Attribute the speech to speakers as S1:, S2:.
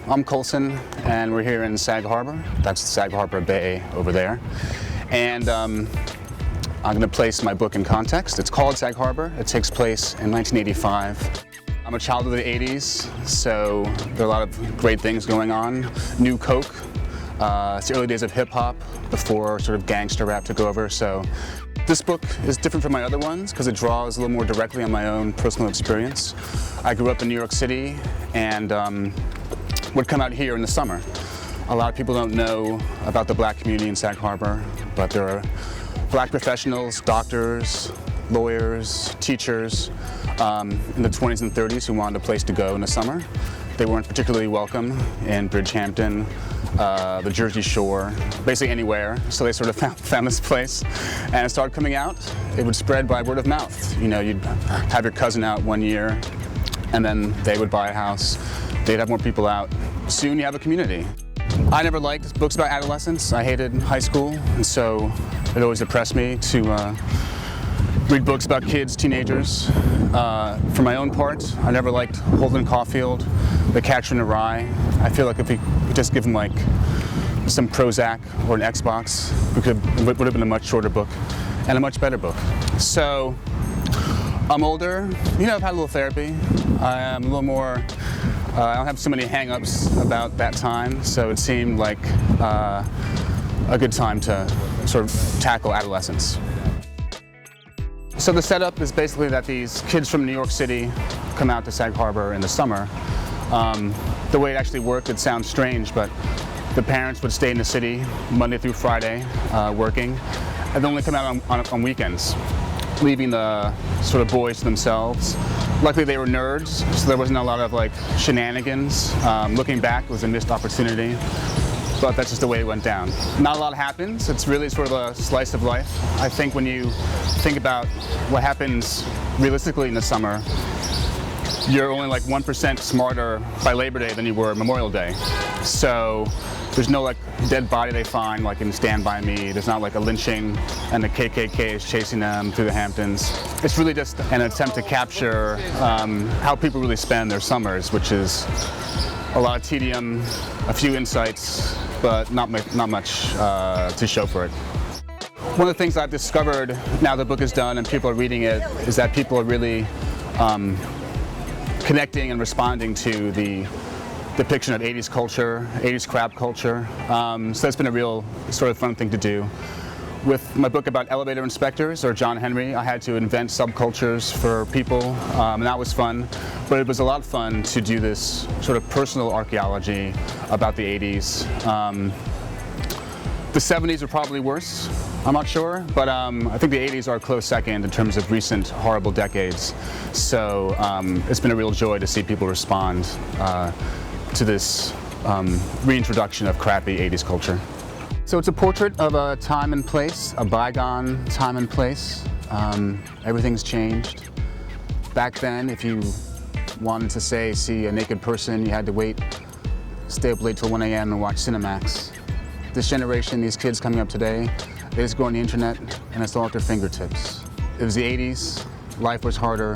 S1: I'm Colson, and we're here in Sag Harbor. That's Sag Harbor Bay over there. And I'm going to place my book in context. It's called Sag Harbor. It takes place in 1985. I'm a child of the 80s, so there are a lot of great things going on. New Coke. It's the early days of hip-hop before sort of gangster rap took over. So this book is different from my other ones because it draws a little more directly on my own personal experience. I grew up in New York City and would come out here in the summer. A lot of people don't know about the black community in Sag Harbor, but there are black professionals, doctors, lawyers, teachers in the 20s and 30s who wanted a place to go in the summer. They weren't particularly welcome in Bridgehampton, the Jersey Shore, basically anywhere. So they sort of found this place and it started coming out. It would spread by word of mouth. You know, you'd have your cousin out one year and then they would buy a house. They'd have more people out. Soon you have a community. I never liked books about adolescence. I hated high school, and so it always depressed me to read books about kids, teenagers. For my own part, I never liked Holden Caulfield, The Catcher in the Rye. I feel like if we could just give him like some Prozac or an Xbox, it would have been a much shorter book and a much better book. So I'm older. You know, I've had a little therapy. I'm a little more. I don't have so many hang-ups about that time, so it seemed like a good time to sort of tackle adolescence. So the setup is basically that these kids from New York City come out to Sag Harbor in the summer. The way it actually worked, it sounds strange, but the parents would stay in the city Monday through Friday working, and then only come out on weekends, leaving the sort of boys to themselves. Luckily they were nerds, so there wasn't a lot of like shenanigans. Looking back, it was a missed opportunity, but that's just the way it went down. Not a lot happens. It's really sort of a slice of life. I think when you think about what happens realistically in the summer, you're only like 1% smarter by Labor Day than you were Memorial Day. So there's no like dead body they find like in Stand By Me. There's not like a lynching and the KKK is chasing them through the Hamptons. It's really just an attempt to capture how people really spend their summers, which is a lot of tedium, a few insights, but not much to show for it. One of the things I've discovered now the book is done and people are reading it is that people are really connecting and responding to the depiction of 80s culture, 80s crap culture. So that's been a real sort of fun thing to do. With my book about elevator inspectors, or John Henry, I had to invent subcultures for people, and that was fun. But it was a lot of fun to do this sort of personal archaeology about the 80s. The 70s are probably worse, I'm not sure, but I think the 80s are a close second in terms of recent horrible decades. So it's been a real joy to see people respond to this reintroduction of crappy 80s culture. So it's a portrait of a time and place, a bygone time and place. Everything's changed. Back then, if you wanted to see a naked person, you had to stay up late till 1 a.m. and watch Cinemax. This generation, these kids coming up today, they just go on the internet and it's all at their fingertips. It was the 80s, life was harder.